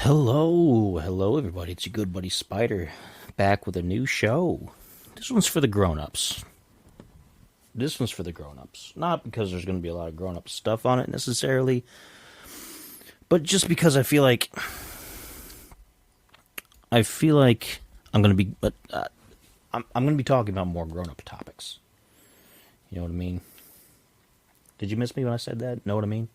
Hello everybody. It's your good buddy Spider back with a new show. This one's for the grown-ups. Not because there's going to be a lot of grown-up stuff on it necessarily, but just because I feel like I'm going to be I'm going to be talking about more grown-up topics. You know what I mean? Did you miss me when I said that? Know what I mean?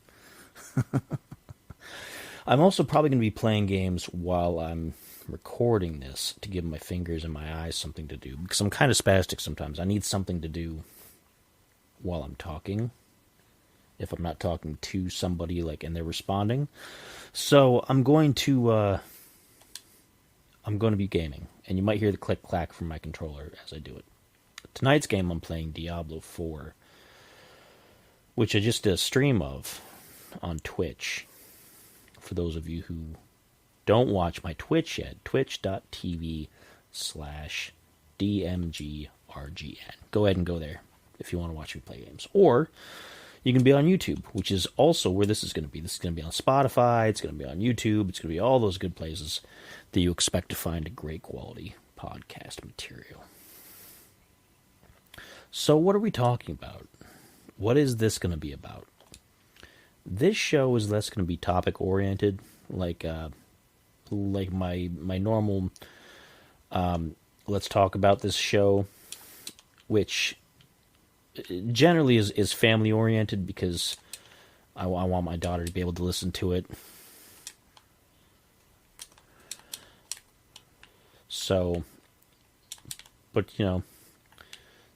I'm also probably going to be playing games while I'm recording this to give my fingers and my eyes something to do. Because I'm kind of spastic sometimes. I need something to do while I'm talking. If I'm not talking to somebody and they're responding. So I'm going to be gaming. And you might hear the click-clack from my controller as I do it. Tonight's game I'm playing Diablo 4. Which I just did a stream of on Twitch. For those of you who don't watch my Twitch yet, twitch.tv/DMGRGN. Go ahead and go there if you want to watch me play games. Or you can be on YouTube, which is also where this is going to be. This is going to be on Spotify, it's going to be on YouTube, it's going to be all those good places that you expect to find a great quality podcast material. So what are we talking about? What is this going to be about? This show is less going to be topic oriented, like my normal. Let's talk about this show, which generally is family oriented because I want my daughter to be able to listen to it. So, but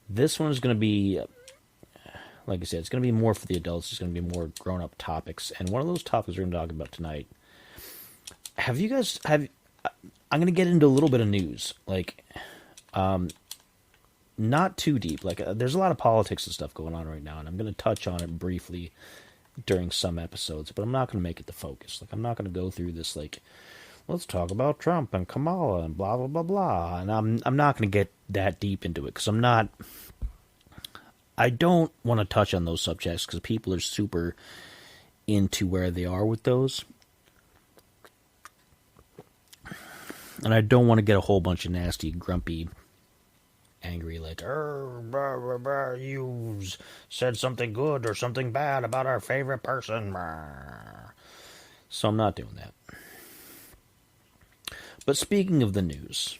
this one is going to be. Like I said, it's going to be more for the adults. It's going to be more grown-up topics. And one of those topics we're going to talk about tonight. I'm going to get into a little bit of news. Not too deep. There's a lot of politics and stuff going on right now. And I'm going to touch on it briefly during some episodes. But I'm not going to make it the focus. I'm not going to go through this, let's talk about Trump and Kamala and blah, blah, blah, blah. And I'm not going to get that deep into it. Because I don't want to touch on those subjects because people are super into where they are with those. And I don't want to get a whole bunch of nasty, grumpy, angry, you said something good or something bad about our favorite person. So I'm not doing that. But speaking of the news,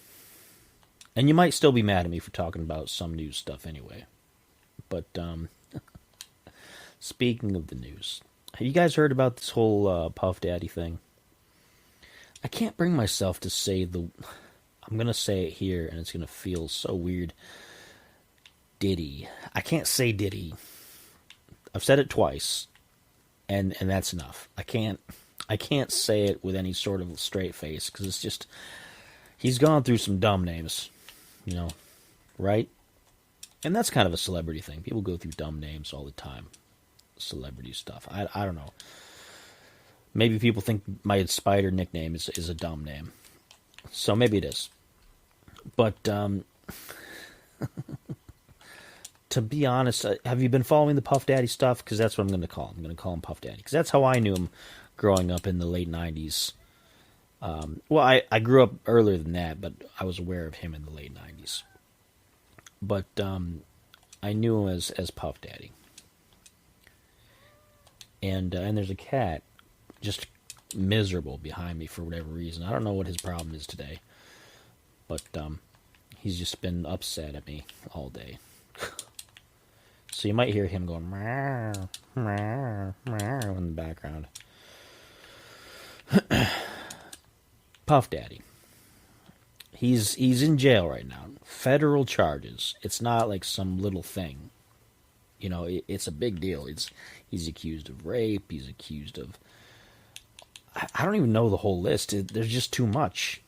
and you might still be mad at me for talking about some news stuff anyway. But speaking of the news, have you guys heard about this whole Puff Daddy thing? I can't bring myself to say I'm going to say it here, and it's going to feel so weird. Diddy. I can't say Diddy. I've said it twice, and that's enough. I can't say it with any sort of straight face, because it's just, he's gone through some dumb names, right? And that's kind of a celebrity thing. People go through dumb names all the time. Celebrity stuff. I don't know. Maybe people think my Spider nickname is a dumb name. So maybe it is. But, to be honest, have you been following the Puff Daddy stuff? Because that's what I'm going to call him. I'm going to call him Puff Daddy. Because that's how I knew him growing up in the late 90s. I grew up earlier than that, but I was aware of him in the late 90s. But I knew him as Puff Daddy. And there's a cat just miserable behind me for whatever reason. I don't know what his problem is today. But he's just been upset at me all day. So you might hear him going meow, meow, meow in the background. Puff Daddy. He's in jail right now. Federal charges. It's not like some little thing. It's a big deal. He's accused of rape. He's accused of... I don't even know the whole list. There's just too much.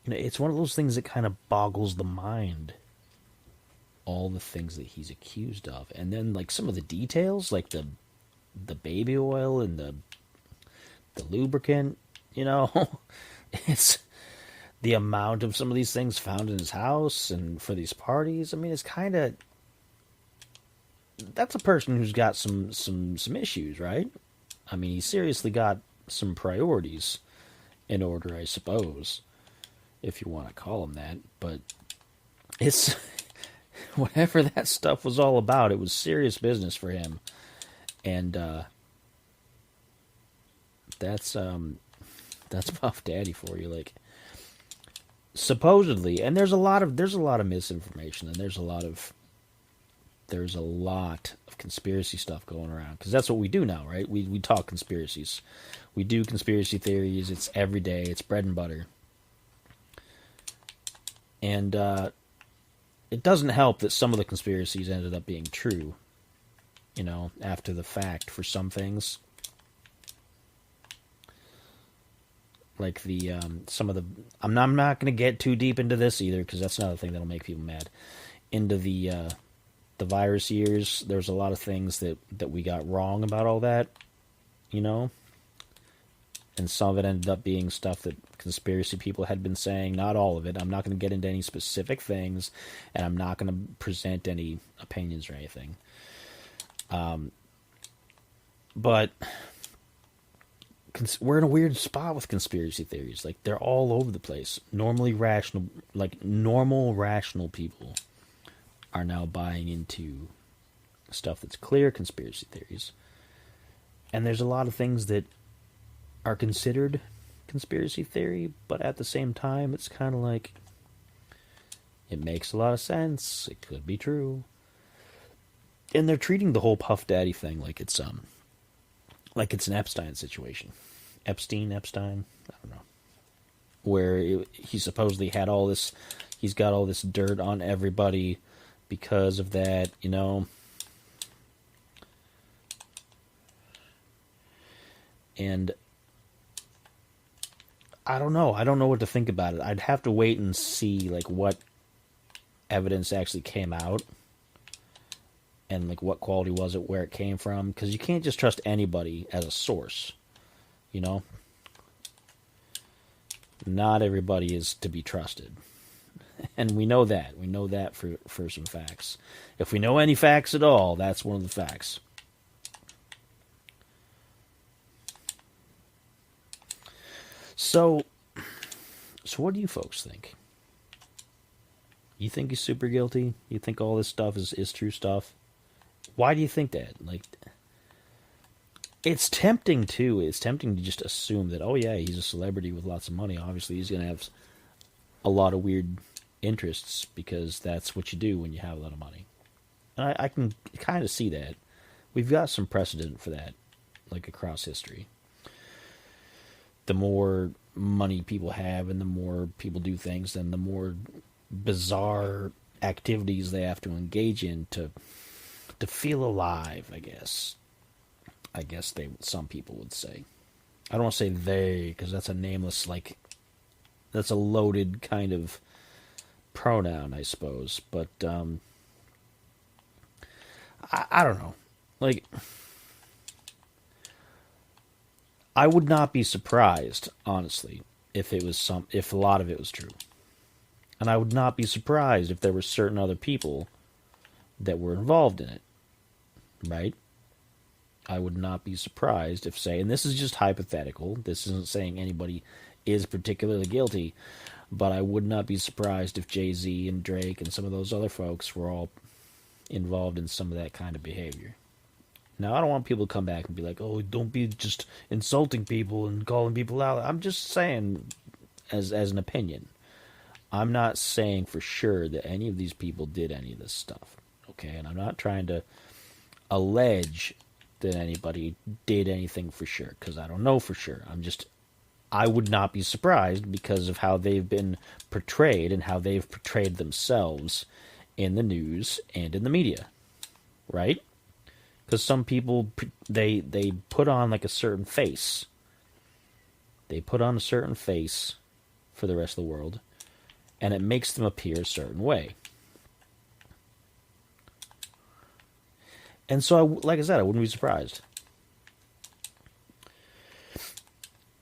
It's one of those things that kind of boggles the mind. All the things that he's accused of. And then, some of the details, like the baby oil and the lubricant, It's... the amount of some of these things found in his house and for these parties. I mean, it's kind of... That's a person who's got some issues, right? I mean, he seriously got some priorities in order, I suppose, if you want to call him that. But it's whatever that stuff was all about. It was serious business for him, and that's Puff Daddy for you. Like, supposedly, and there's a lot of misinformation, and there's a lot of conspiracy stuff going around, because that's what we do now, right? We talk conspiracies, we do conspiracy theories. It's every day. It's bread and butter, and it doesn't help that some of the conspiracies ended up being true, after the fact for some things. Like some of the, I'm not going to get too deep into this either, because that's another thing that'll make people mad. Into the virus years, there's a lot of things that we got wrong about all that, and some of it ended up being stuff that conspiracy people had been saying. Not all of it. I'm not going to get into any specific things, and I'm not going to present any opinions or anything. But we're in a weird spot with conspiracy theories. Like, they're all over the place. Normal rational people are now buying into stuff that's clear conspiracy theories. And there's a lot of things that are considered conspiracy theory, but at the same time, it's kind of like, it makes a lot of sense. It could be true. And they're treating the whole Puff Daddy thing like it's an Epstein situation. Epstein, I don't know. Where he supposedly had all this, he's got all this dirt on everybody because of that, And I don't know. I don't know what to think about it. I'd have to wait and see, like, what evidence actually came out, and like what quality was it, where it came from, because you can't just trust anybody as a source. Not everybody is to be trusted, and we know that. We know that for some facts. If we know any facts at all, that's one of the facts. So what do you folks think? You think he's super guilty? You think all this stuff is true stuff? Why do you think that? Like, it's tempting too. It's tempting to just assume that, oh yeah, he's a celebrity with lots of money. Obviously, he's going to have a lot of weird interests, because that's what you do when you have a lot of money. And I can kind of see that. We've got some precedent for that, like, across history. The more money people have and the more people do things, then the more bizarre activities they have to engage in to feel alive, I guess. Some people would say. I don't want to say they, because that's a nameless, like, that's a loaded kind of pronoun, I suppose. But I don't know. Like, I would not be surprised, honestly, if a lot of it was true. And I would not be surprised if there were certain other people that were involved in it. Right? I would not be surprised if, say, and this is just hypothetical, this isn't saying anybody is particularly guilty, but I would not be surprised if Jay-Z and Drake and some of those other folks were all involved in some of that kind of behavior. Now, I don't want people to come back and be like, oh, don't be just insulting people and calling people out. I'm just saying, as an opinion. I'm not saying for sure that any of these people did any of this stuff. Okay? And I'm not trying to allege that anybody did anything for sure, because I don't know for sure. I would not be surprised because of how they've been portrayed and how they've portrayed themselves in the news and in the media. Right? Because some people, they put on like a certain face. They put on a certain face for the rest of the world, and it makes them appear a certain way. And so, like I said, I wouldn't be surprised.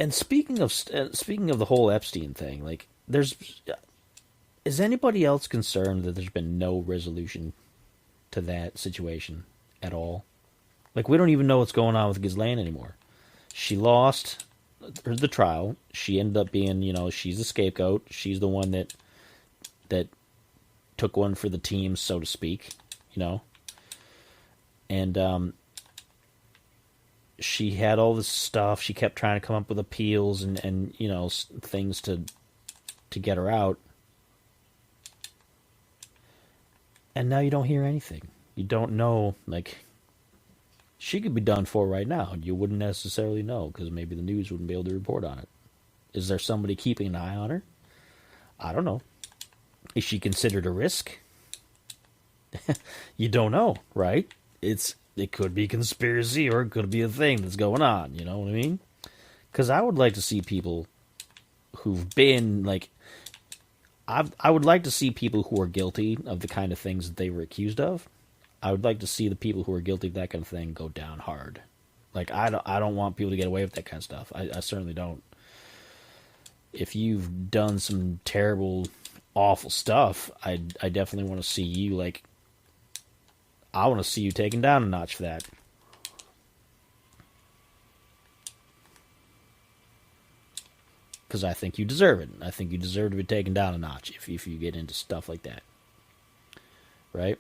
And speaking of the whole Epstein thing, like, is anybody else concerned that there's been no resolution to that situation at all? Like, we don't even know what's going on with Ghislaine anymore. She lost. the trial. She ended up being, she's the scapegoat. She's the one that took one for the team, so to speak, you know. And she had all this stuff. She kept trying to come up with appeals and things to get her out. And now you don't hear anything. You don't know, like, she could be done for right now. You wouldn't necessarily know because maybe the news wouldn't be able to report on it. Is there somebody keeping an eye on her? I don't know. Is she considered a risk? You don't know, right? It could be conspiracy or it could be a thing that's going on. You know what I mean? Because I would like to see people who've been like, I would like to see people who are guilty of the kind of things that they were accused of. I would like to see the people who are guilty of that kind of thing go down hard. Like I don't want people to get away with that kind of stuff. I certainly don't. If you've done some terrible, awful stuff, I definitely want to see you like. I want to see you taken down a notch for that. Because I think you deserve it. I think you deserve to be taken down a notch if you get into stuff like that. Right?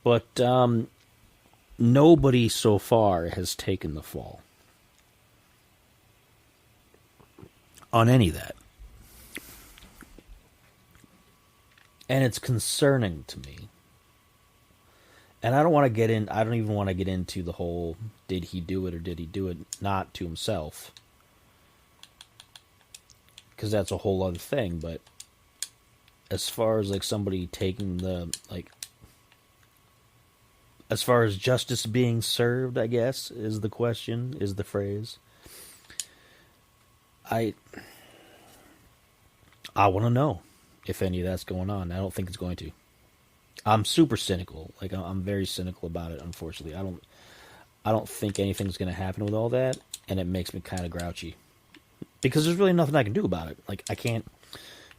But nobody so far has taken the fall on any of that. And it's concerning to me. And I don't want to get in, I don't even want to get into the whole, did he do it or did he do it not to himself? Because that's a whole other thing. But as far as like somebody taking the, like, as far as justice being served, I guess, is the question, is the phrase. I want to know if any of that's going on. I don't think it's going to. I'm super cynical. Like I'm very cynical about it. Unfortunately, I don't think anything's going to happen with all that, and it makes me kind of grouchy because there's really nothing I can do about it. Like I can't.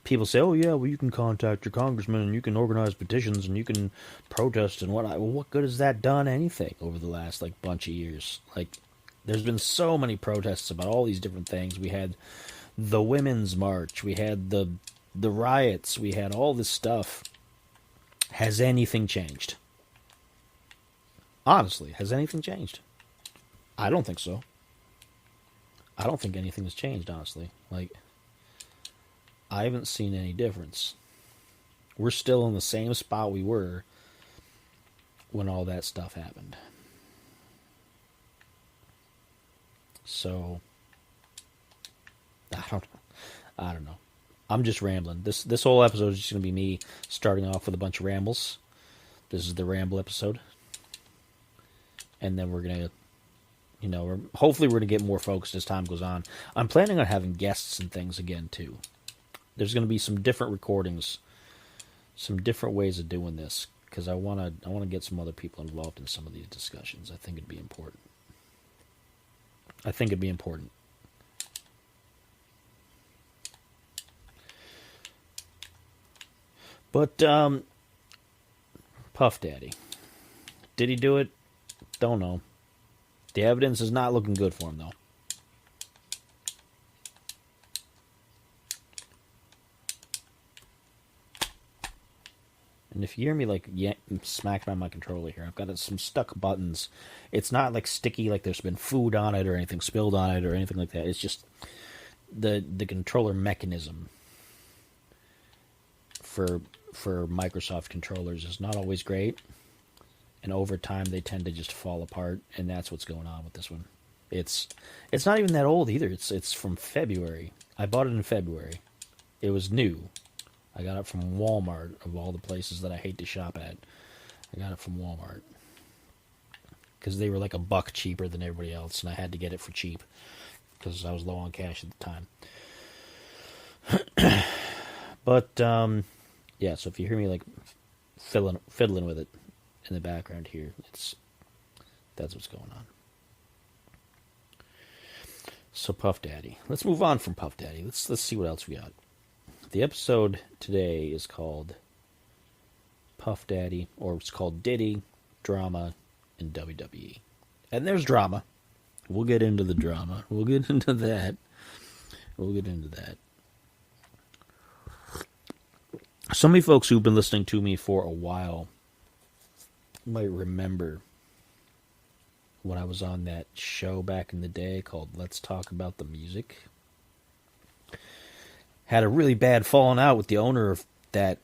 People say, "Oh yeah, well you can contact your congressman and you can organize petitions and you can protest and whatnot." Well, what good has that done anything over the last like bunch of years? Like, there's been so many protests about all these different things. We had the Women's March, we had the riots, we had all this stuff. Has anything changed? Honestly, has anything changed? I don't think so. I don't think anything has changed, honestly. Like, I haven't seen any difference. We're still in the same spot we were when all that stuff happened. So, I don't know. I'm just rambling. This whole episode is just going to be me starting off with a bunch of rambles. This is the ramble episode. And then we're going to, hopefully we're going to get more focused as time goes on. I'm planning on having guests and things again, too. There's going to be some different recordings, some different ways of doing this, because I want to get some other people involved in some of these discussions. I think it'd be important. But, Puff Daddy. Did he do it? Don't know. The evidence is not looking good for him, though. And if you hear me, like, smacking on my controller here, I've got some stuck buttons. It's not, like, sticky, like there's been food on it or anything spilled on it or anything like that. It's just the controller mechanism for Microsoft controllers is not always great, and over time they tend to just fall apart, and that's what's going on with this one. It's not even that old either. It's from February. I bought it in February. It was new. I got it from Walmart, of all the places that I hate to shop at. I got it from Walmart because they were like $1 cheaper than everybody else, and I had to get it for cheap because I was low on cash at the time. But yeah, so if you hear me like fiddling with it in the background here, that's what's going on. So Puff Daddy. Let's move on from Puff Daddy. Let's see what else we got. The episode today is called Puff Daddy, or it's called Diddy, Drama, and WWE. And there's drama. We'll get into the drama. We'll get into that. We'll get into that. Some of you folks who've been listening to me for a while might remember when I was on that show back in the day called Let's Talk About the Music. Had a really bad falling out with the owner of that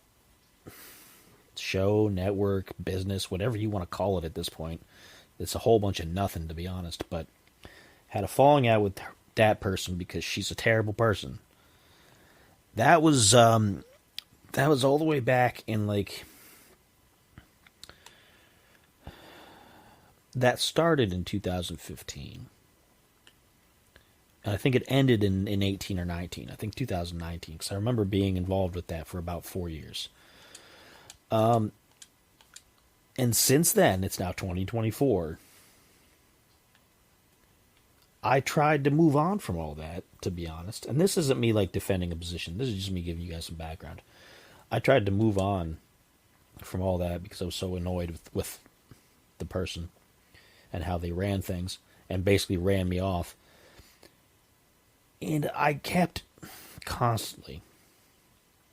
show, network, business, whatever you want to call it at this point. It's a whole bunch of nothing, to be honest, but had a falling out with that person because she's a terrible person. That was all the way back in that started in 2015. And I think it ended in 18 or 19. I think 2019, because I remember being involved with that for about 4 years. And since then, it's now 2024. I tried to move on from all that, to be honest. And this isn't me defending a position. This is just me giving you guys some background. I tried to move on from all that because I was so annoyed with the person and how they ran things and basically ran me off. And I kept constantly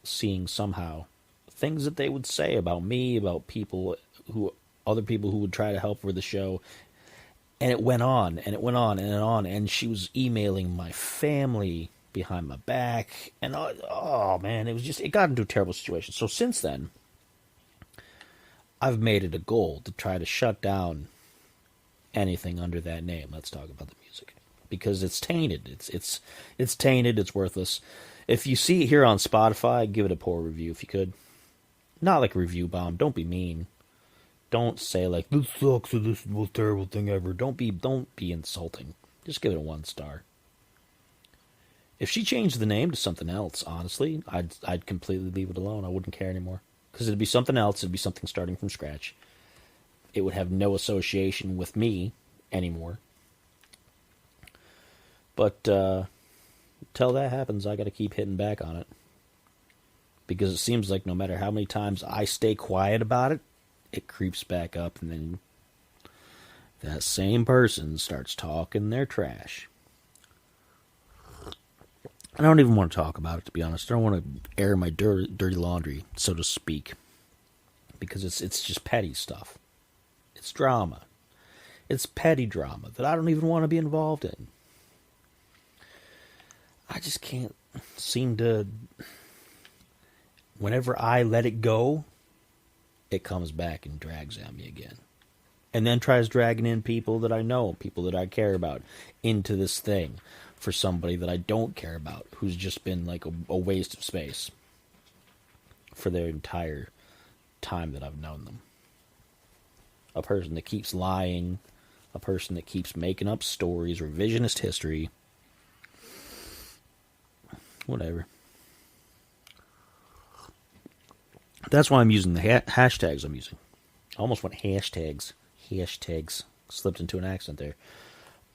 seeing somehow things that they would say about me, about other people who would try to help with the show. And it went on, and it went on, and on, and she was emailing my family behind my back, and oh man, it got into a terrible situation. So since then, I've made it a goal to try to shut down anything under that name. Let's talk about the music, because it's tainted. It's tainted. It's worthless. If you see it here on Spotify, give it a poor review if you could. Not like a review bomb. Don't be mean. Don't say this sucks or this is the most terrible thing ever. Don't be insulting. Just give it a 1 star. If she changed the name to something else, honestly, I'd completely leave it alone. I wouldn't care anymore. Because it'd be something else. It'd be something starting from scratch. It would have no association with me anymore. But till that happens, I got to keep hitting back on it. Because it seems like no matter how many times I stay quiet about it, it creeps back up, and then that same person starts talking their trash. I don't even want to talk about it, to be honest. I don't want to air my dirty laundry, so to speak, because it's just petty stuff. It's drama. It's petty drama that I don't even want to be involved in. I just can't seem to... Whenever I let it go, it comes back and drags at me again. And then tries dragging in people that I know, people that I care about, into this thing for somebody that I don't care about, who's just been a waste of space for their entire time that I've known them. A person that keeps lying, a person that keeps making up stories, revisionist history, whatever. That's why I'm using the hashtags I'm using. I almost went hashtags. Hashtags. Slipped into an accent there.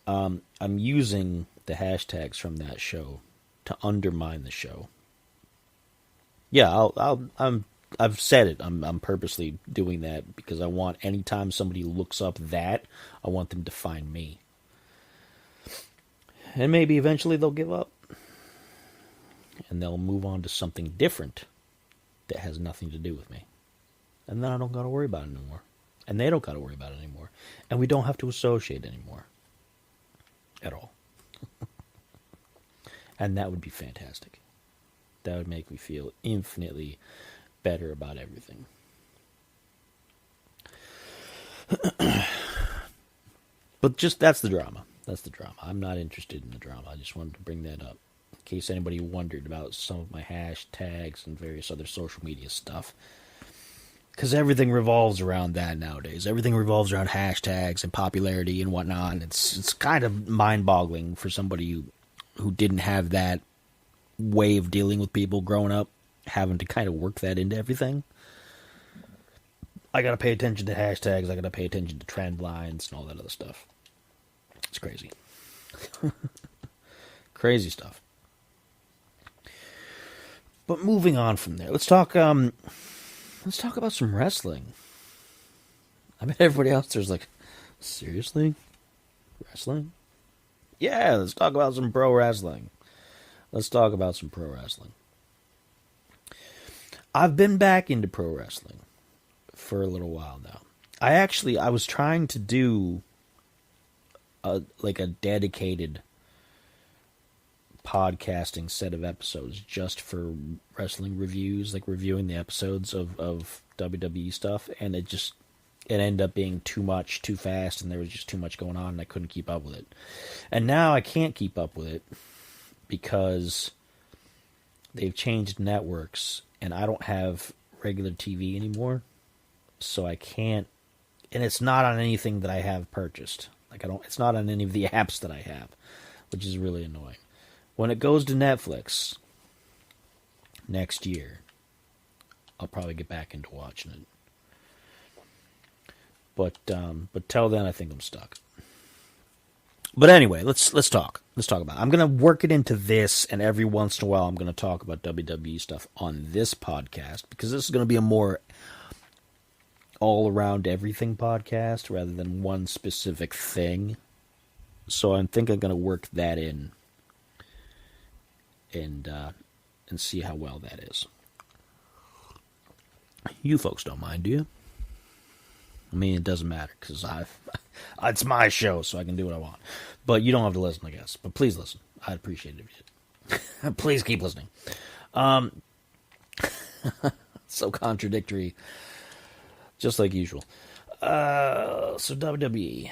I'm using the hashtags from that show to undermine the show. Yeah, I've said it. I'm purposely doing that because I want, anytime somebody looks up that, I want them to find me. And maybe eventually they'll give up. And they'll move on to something different that has nothing to do with me. And then I don't got to worry about it anymore. And they don't got to worry about it anymore. And we don't have to associate anymore. At all. And that would be fantastic. That would make me feel infinitely better about everything. But just, that's the drama. That's the drama. I'm not interested in the drama. I just wanted to bring that up. In case anybody wondered about some of my hashtags and various other social media stuff. Because everything revolves around that nowadays. Everything revolves around hashtags and popularity and whatnot. And it's kind of mind-boggling for somebody who didn't have that way of dealing with people growing up, having to kind of work that into everything. I got to pay attention to hashtags. I got to pay attention to trend lines and all that other stuff. It's crazy. Crazy stuff. But moving on from there, let's talk about some wrestling. I bet everybody else there's like, seriously? Wrestling? Yeah, let's talk about some pro wrestling. Let's talk about some pro wrestling. I've been back into pro wrestling for a little while now. I was trying to do a dedicated podcasting set of episodes just for wrestling reviews, like reviewing the episodes of WWE stuff, and it ended up being too much, too fast, and there was just too much going on, and I couldn't keep up with it. And now I can't keep up with it because they've changed networks, and I don't have regular TV anymore, so I can't. And it's not on anything that I have purchased. It's not on any of the apps that I have, which is really annoying. When it goes to Netflix next year, I'll probably get back into watching it. But till then, I think I'm stuck. But anyway, let's talk. Let's talk about it. I'm gonna work it into this, and every once in a while, I'm gonna talk about WWE stuff on this podcast because this is gonna be a more all around everything podcast rather than one specific thing. So I think I'm gonna work that in and see how well that is. You folks don't mind, do you? I mean, it doesn't matter because it's my show, so I can do what I want. But you don't have to listen, I guess. But please listen. I'd appreciate it if you did. Please keep listening. So contradictory, just like usual. So WWE.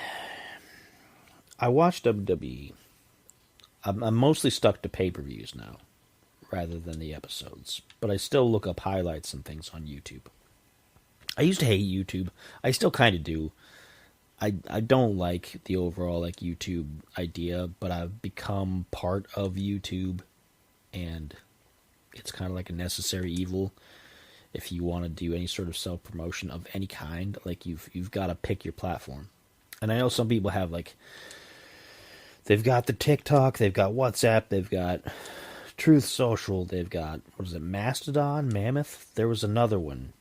I watched WWE. I'm mostly stuck to pay-per-views now, rather than the episodes. But I still look up highlights and things on YouTube. I used to hate YouTube. I still kind of do. I don't like the overall YouTube idea, but I've become part of YouTube, and it's kind of like a necessary evil. If you want to do any sort of self-promotion of any kind, you've got to pick your platform. And I know some people have they've got the TikTok, they've got WhatsApp, they've got Truth Social, they've got, what is it, Mastodon, Mammoth? There was another one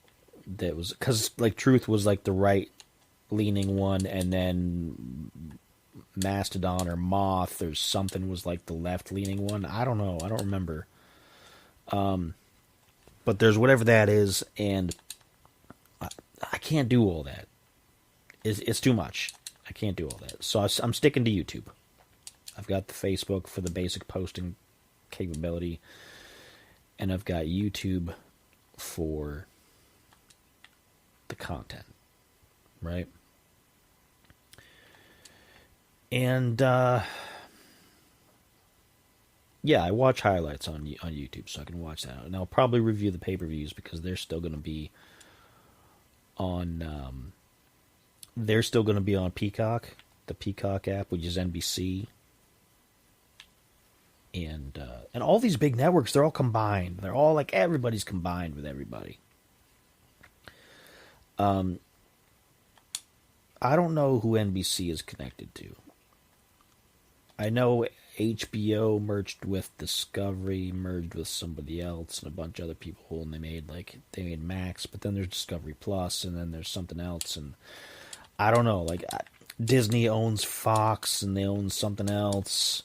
that was, because Truth was the right leaning one, and then Mastodon or Moth or something was the left leaning one. I don't know. I don't remember. But there's whatever that is, and I can't do all that. It's too much. I can't do all that. So I'm sticking to YouTube. I've got the Facebook for the basic posting capability, and I've got YouTube for the content, right? And yeah, I watch highlights on YouTube, so I can watch that. And I'll probably review the pay-per-views because they're still going to be on. They're still going to be on Peacock, the Peacock app, which is NBC. And all these big networks, they're all combined. They're all everybody's combined with everybody. I don't know who NBC is connected to. I know HBO merged with Discovery, merged with somebody else, and a bunch of other people, and they made Max, but then there's Discovery Plus, and then there's something else, and I don't know. Disney owns Fox, and they own something else.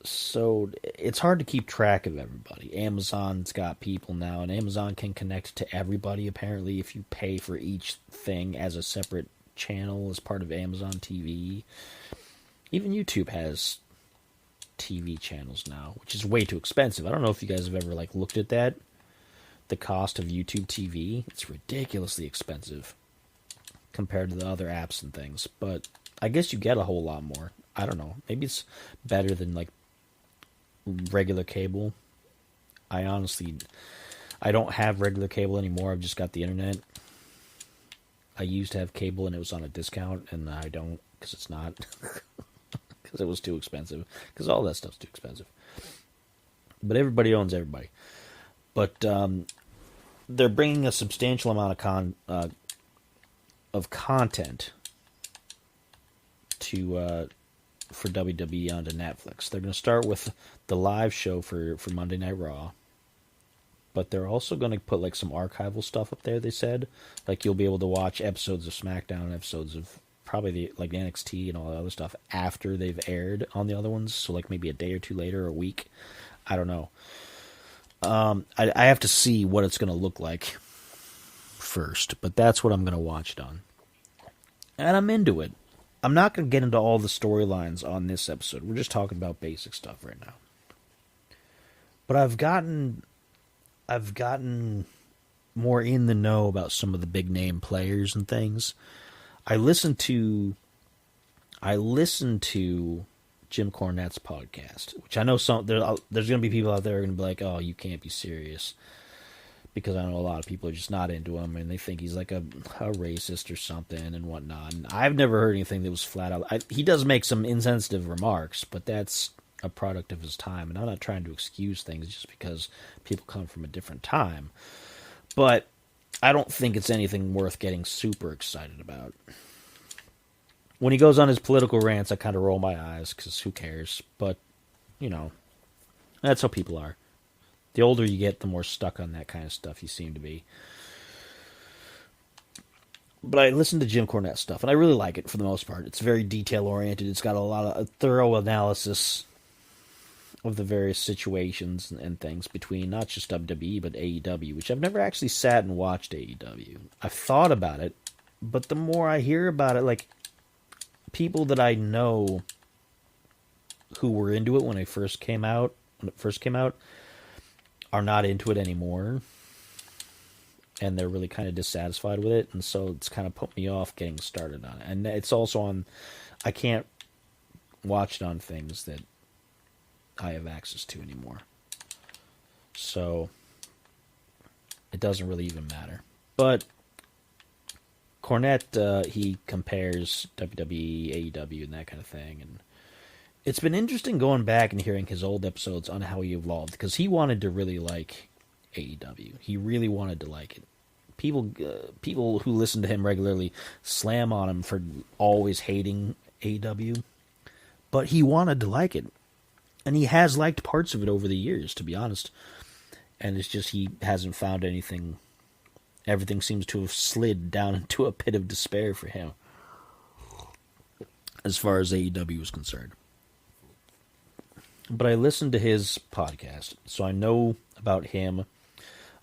So it's hard to keep track of everybody. Amazon's got people now, and Amazon can connect to everybody, apparently, if you pay for each thing as a separate channel as part of Amazon TV. Even YouTube has TV channels now, which is way too expensive. I don't know if you guys have ever looked at that. The cost of YouTube TV, it's ridiculously expensive compared to the other apps and things. But I guess you get a whole lot more. I don't know. Maybe it's better than regular cable. I don't have regular cable anymore. I've just got the internet. I used to have cable and it was on a discount, and I don't because it's not. Because it was too expensive. Because all that stuff's too expensive. But everybody owns everybody. But they're bringing a substantial amount of content to for WWE onto Netflix. They're going to start with the live show for Monday Night Raw. But they're also going to put some archival stuff up there, they said. You'll be able to watch episodes of SmackDown, episodes of probably like NXT and all that other stuff after they've aired on the other ones. So like maybe a day or two later, or a week. I don't know. I have to see what it's going to look like first, but that's what I'm going to watch it on. And I'm into it. I'm not going to get into all the storylines on this episode. We're just talking about basic stuff right now. But I've gotten more in the know about some of the big name players and things. I listened to Jim Cornette's podcast, which I know there's going to be people out there who are going to be like, "Oh, you can't be serious," because I know a lot of people are just not into him and they think he's like a racist or something and whatnot. And I've never heard anything that was flat out. He does make some insensitive remarks, but that's a product of his time, and I'm not trying to excuse things just because people come from a different time. But I don't think it's anything worth getting super excited about. When he goes on his political rants, I kind of roll my eyes because who cares? But, you know, that's how people are. The older you get, the more stuck on that kind of stuff you seem to be. But I listen to Jim Cornette stuff, and I really like it for the most part. It's very detail-oriented. It's got a lot of thorough analysis of the various situations and things between not just WWE, but AEW, which I've never actually sat and watched AEW. I've thought about it, but the more I hear about it, like, people that I know who were into it when it first came out, are not into it anymore. And they're really kind of dissatisfied with it, and so it's kind of put me off getting started on it. And it's also on, I can't watch it on things that I have access to anymore. So it doesn't really even matter. But Cornette, he compares WWE, AEW, and that kind of thing. And it's been interesting going back and hearing his old episodes on how he evolved, because he wanted to really like AEW. He really wanted to like it. People who listen to him regularly slam on him for always hating AEW, but he wanted to like it. And he has liked parts of it over the years, to be honest. And it's just he hasn't found anything. Everything seems to have slid down into a pit of despair for him, as far as AEW is concerned. But I listened to his podcast, so I know about him.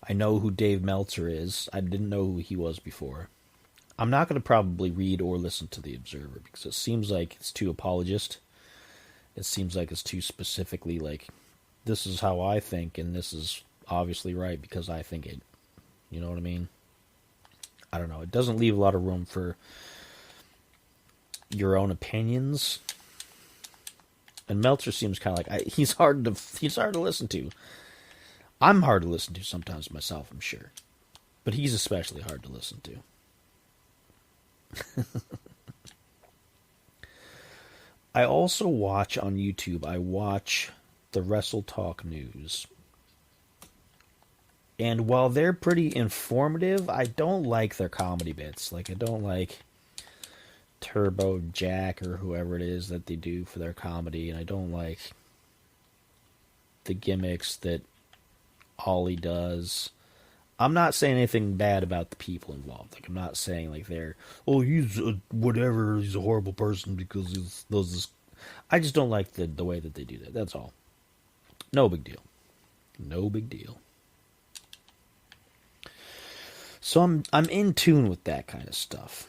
I know who Dave Meltzer is. I didn't know who he was before. I'm not going to probably read or listen to The Observer, because it seems like it's too apologist. It seems like it's too specifically like, this is how I think, and this is obviously right because I think it. You know what I mean? I don't know. It doesn't leave a lot of room for your own opinions. And Meltzer seems kind of like he's hard to listen to. I'm hard to listen to sometimes myself, I'm sure, but he's especially hard to listen to. I also watch on YouTube. I watch the Wrestle Talk News. And while they're pretty informative, I don't like their comedy bits. Like, I don't like Turbo Jack or whoever it is that they do for their comedy. And I don't like the gimmicks that Ollie does. I'm not saying anything bad about the people involved. Like, I'm not saying, like, he's whatever, he's a horrible person because he does this. I just don't like the way that they do that. That's all. No big deal. No big deal. So I'm in tune with that kind of stuff.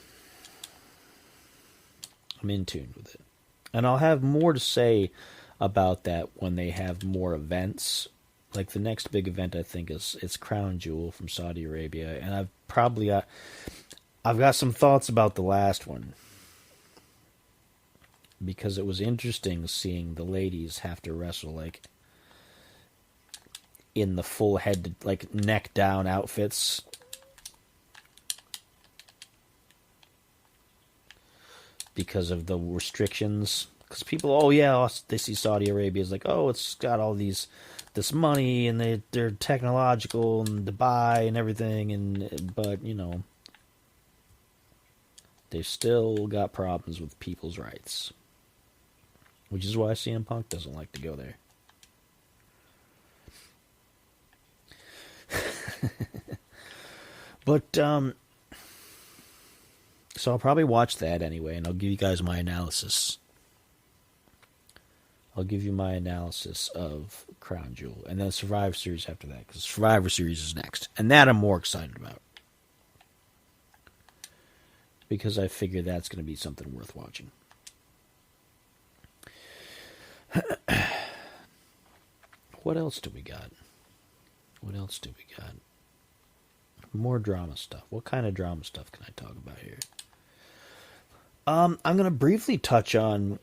I'm in tune with it. And I'll have more to say about that when they have more events. Like, the next big event, I think, it's Crown Jewel from Saudi Arabia. And I've got some thoughts about the last one, because it was interesting seeing the ladies have to wrestle, like, in the full head, like, neck down outfits. Because of the restrictions. Because people, they see Saudi Arabia as like, it's got all this money, and they're technological, and Dubai and everything, but, they've still got problems with people's rights. Which is why CM Punk doesn't like to go there. But, So I'll probably watch that anyway, and I'll give you guys my analysis. I'll give you my analysis of Crown Jewel, and then Survivor Series after that, because Survivor Series is next, and that I'm more excited about, because I figure that's going to be something worth watching. What else do we got? What else do we got? More drama stuff. What kind of drama stuff can I talk about here? I'm going to briefly touch on...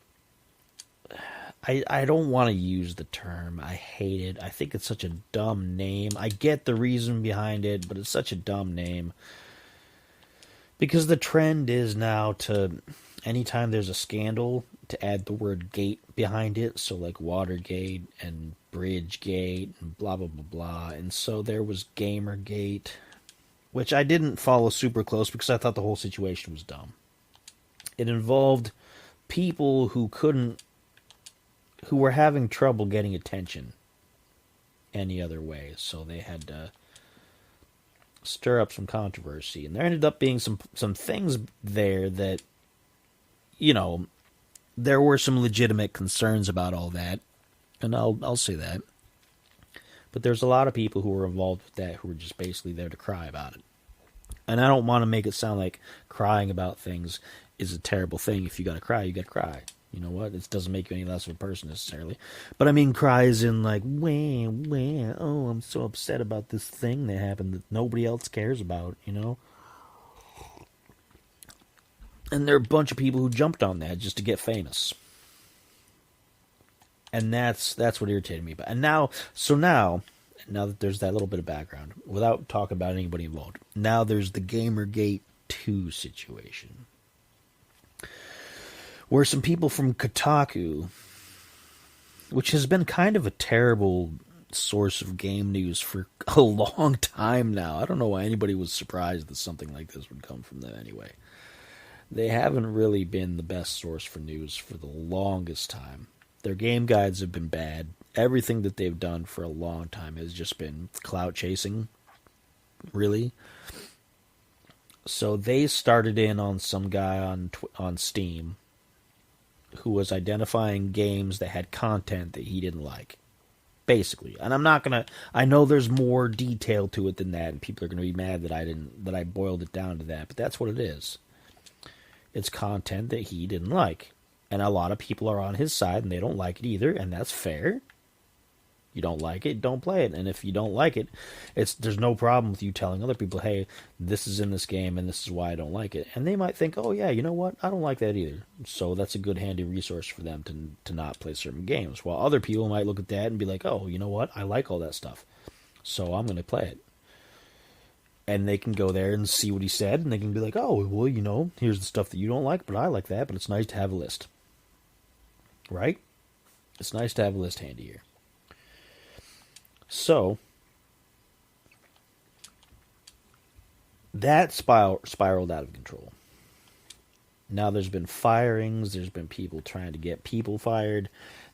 I don't want to use the term. I hate it. I think it's such a dumb name. I get the reason behind it, but it's such a dumb name. Because the trend is now to, anytime there's a scandal, to add the word gate behind it. So like Watergate and Bridgegate and blah, blah, blah, blah. And so there was Gamergate, which I didn't follow super close because I thought the whole situation was dumb. It involved people who were having trouble getting attention any other way. So they had to stir up some controversy. And there ended up being some things there that, you know, there were some legitimate concerns about all that. And I'll say that. But there's a lot of people who were involved with that who were just basically there to cry about it. And I don't want to make it sound like crying about things is a terrible thing. If you got to cry, you got to cry. You know what? It doesn't make you any less of a person necessarily. But I mean cries in like, wah, oh, I'm so upset about this thing that happened that nobody else cares about, you know? And there are a bunch of people who jumped on that just to get famous. And that's what irritated me. And now that there's that little bit of background, without talking about anybody involved, now there's the Gamergate 2 situation, where some people from Kotaku, which has been kind of a terrible source of game news for a long time now. I don't know why anybody was surprised that something like this would come from them anyway. They haven't really been the best source for news for the longest time. Their game guides have been bad. Everything that they've done for a long time has just been clout chasing, really. So they started in on some guy on Steam who was identifying games that had content that he didn't like, basically. And I know there's more detail to it than that, and people are going to be mad that I boiled it down to that, but that's what it is. It's content that he didn't like. And a lot of people are on his side, and they don't like it either, and that's fair. You don't like it, don't play it. And if you don't like it, there's no problem with you telling other people, hey, this is in this game, and this is why I don't like it. And they might think, oh, yeah, you know what? I don't like that either. So that's a good, handy resource for them to not play certain games. While other people might look at that and be like, oh, you know what? I like all that stuff, so I'm going to play it. And they can go there and see what he said, and they can be like, oh, well, you know, here's the stuff that you don't like, but I like that, but it's nice to have a list. Right? It's nice to have a list handy here. So, that spiraled out of control. Now there's been firings, there's been people trying to get people fired,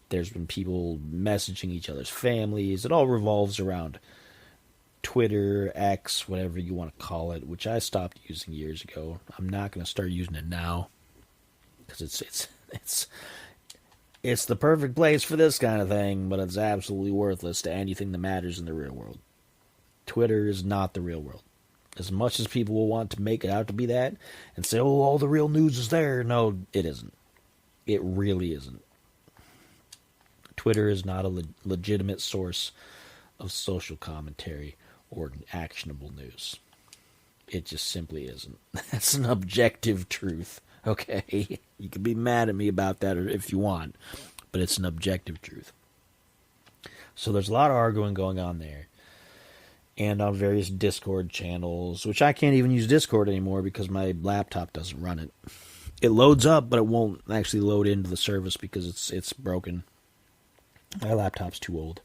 there's been people messaging each other's families. It all revolves around Twitter, X, whatever you want to call it, which I stopped using years ago. I'm not going to start using it now, because it's the perfect place for this kind of thing, but it's absolutely worthless to anything that matters in the real world. Twitter is not the real world. As much as people will want to make it out to be that and say, oh, all the real news is there. No, it isn't. It really isn't. Twitter is not a legitimate source of social commentary or actionable news. It just simply isn't. That's an objective truth. Okay, you can be mad at me about that if you want, but it's an objective truth. So there's a lot of arguing going on there, and on various Discord channels, which I can't even use Discord anymore because my laptop doesn't run it. It loads up, but it won't actually load into the service because it's broken. My laptop's too old.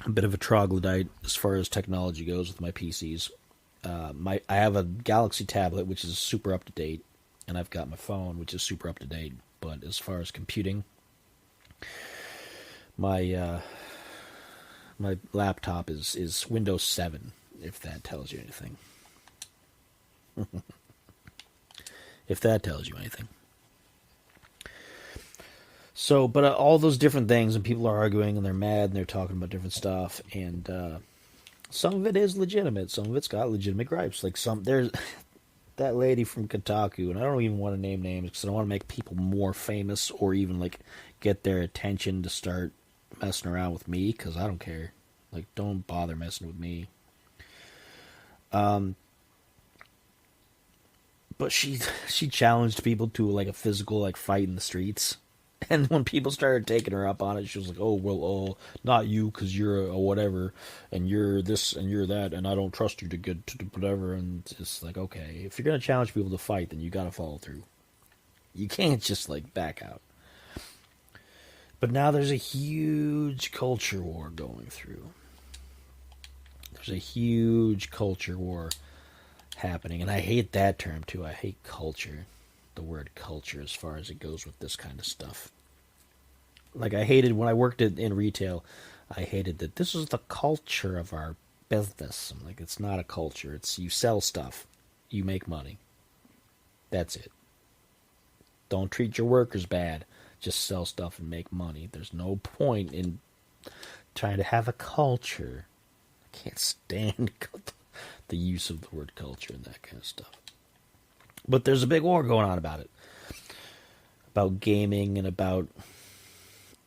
A bit of a troglodyte as far as technology goes with my PCs. I have a Galaxy tablet, which is super up to date, and I've got my phone, which is super up to date. But as far as computing, my laptop is Windows 7, if that tells you anything. if that tells you anything. So, but all those different things, and people are arguing, and they're mad, and they're talking about different stuff, and some of it is legitimate. Some of it's got legitimate gripes. Like there's that lady from Kotaku, and I don't even want to name names because I don't want to make people more famous or even like get their attention to start messing around with me, because I don't care. Like, don't bother messing with me. But she challenged people to like a physical like fight in the streets. And when people started taking her up on it, she was like, "Oh well, oh, not you, because you're a whatever, and you're this and you're that, and I don't trust you to get to whatever." And it's like, okay, if you're gonna challenge people to fight, then you gotta follow through. You can't just like back out. But now there's a huge culture war going through. There's a huge culture war happening, and I hate that term too. I hate culture. The word culture, as far as it goes with this kind of stuff. Like, I hated when I worked in retail, I hated that this is the culture of our business. I'm like, it's not a culture. It's you sell stuff, you make money. That's it. Don't treat your workers bad. Just sell stuff and make money. There's no point in trying to have a culture. I can't stand the use of the word culture and that kind of stuff. But there's a big war going on about it. About gaming and about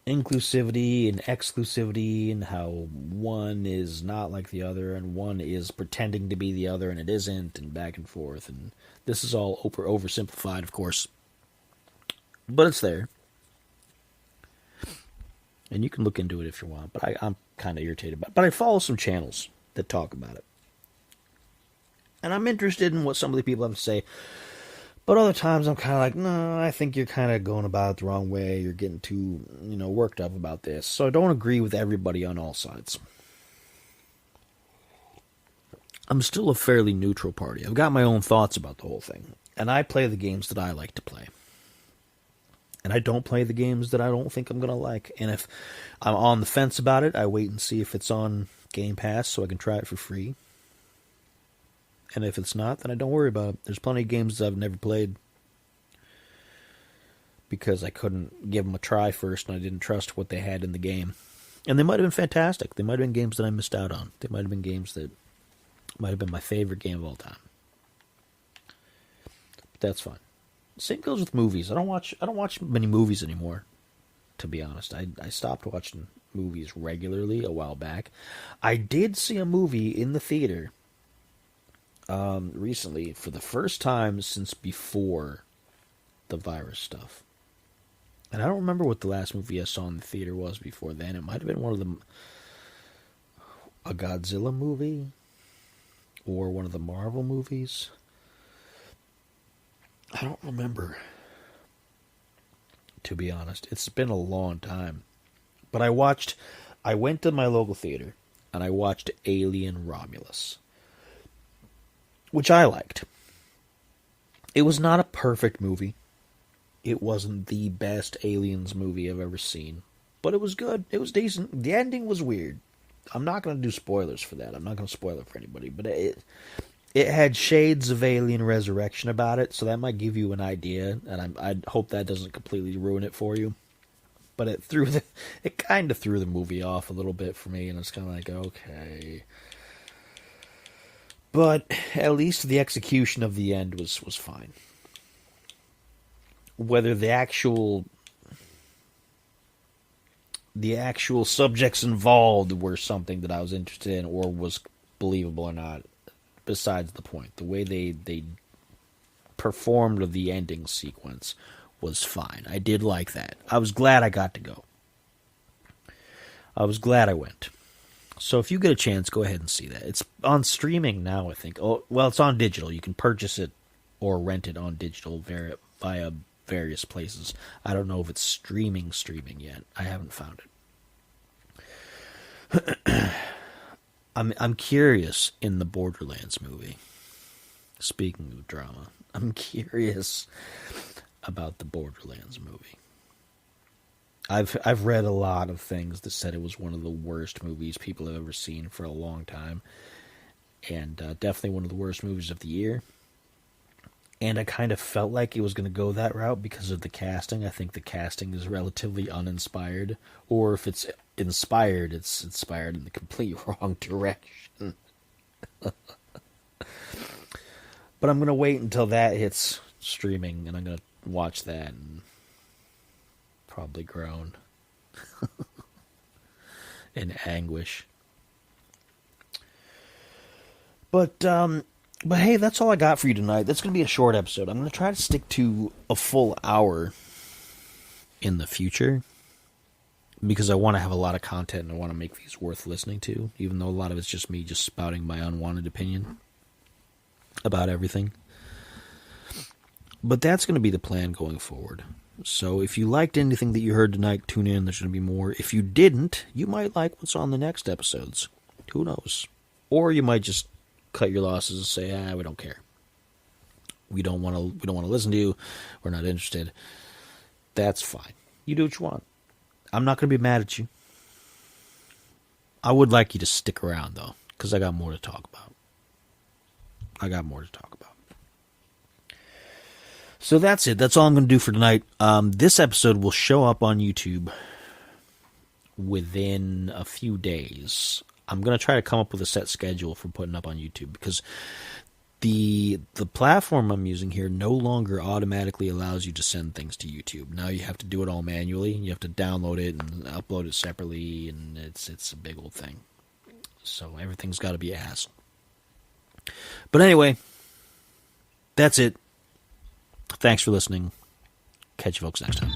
inclusivity and exclusivity and how one is not like the other and one is pretending to be the other and it isn't, and back and forth. And this is all oversimplified, of course. But it's there. And you can look into it if you want. But I'm kind of irritated about it. But I follow some channels that talk about it. And I'm interested in what some of the people have to say. But other times I'm kind of like, no, I think you're kind of going about it the wrong way. You're getting too, worked up about this. So I don't agree with everybody on all sides. I'm still a fairly neutral party. I've got my own thoughts about the whole thing. And I play the games that I like to play. And I don't play the games that I don't think I'm going to like. And if I'm on the fence about it, I wait and see if it's on Game Pass so I can try it for free. And if it's not, then I don't worry about it. There's plenty of games that I've never played because I couldn't give them a try first and I didn't trust what they had in the game. And they might have been fantastic. They might have been games that I missed out on. They might have been games that might have been my favorite game of all time. But that's fine. Same goes with movies. I don't watch many movies anymore, to be honest. I stopped watching movies regularly a while back. I did see a movie in the theater recently for the first time since before the virus stuff. And I don't remember what the last movie I saw in the theater was before then. It might have been one of them, a Godzilla movie or one of the Marvel movies. I don't remember, to be honest. It's been a long time. But I went to my local theater and I watched Alien Romulus, which I liked. It was not a perfect movie. It wasn't the best Aliens movie I've ever seen. But it was good. It was decent. The ending was weird. I'm not going to do spoilers for that. I'm not going to spoil it for anybody. But it had shades of Alien Resurrection about it, so that might give you an idea. And I hope that doesn't completely ruin it for you. But it kind of threw the movie off a little bit for me. And it's kind of like, okay. But at least the execution of the end was fine. Whether the actual subjects involved were something that I was interested in or was believable or not, besides the point. The way they performed the ending sequence was fine. I did like that. I was glad I got to go. I was glad I went. So if you get a chance, go ahead and see that. It's on streaming now, I think. Oh, well, it's on digital. You can purchase it or rent it on digital via various places. I don't know if it's streaming yet. I haven't found it. I'm curious in the Borderlands movie. Speaking of drama, I'm curious about the Borderlands movie. I've read a lot of things that said it was one of the worst movies people have ever seen for a long time, and definitely one of the worst movies of the year. And I kind of felt like it was going to go that route because of the casting. I think the casting is relatively uninspired. Or if it's inspired, it's inspired in the complete wrong direction. But I'm going to wait until that hits streaming, and I'm going to watch that and probably groan in anguish. But hey, that's all I got for you tonight. That's going to be a short episode. I'm going to try to stick to a full hour in the future because I want to have a lot of content and I want to make these worth listening to, even though a lot of it's just me just spouting my unwanted opinion about everything. But that's going to be the plan going forward. So if you liked anything that you heard tonight, tune in. There's going to be more. If you didn't, you might like what's on the next episodes. Who knows? Or you might just cut your losses and say, we don't care. We don't want to listen to you. We're not interested. That's fine. You do what you want. I'm not going to be mad at you. I would like you to stick around, though, because I got more to talk about. So that's it. That's all I'm going to do for tonight. This episode will show up on YouTube within a few days. I'm going to try to come up with a set schedule for putting up on YouTube because the platform I'm using here no longer automatically allows you to send things to YouTube. Now you have to do it all manually. You have to download it and upload it separately, and it's a big old thing. So everything's got to be a hassle. But anyway, that's it. Thanks for listening. Catch you folks next time.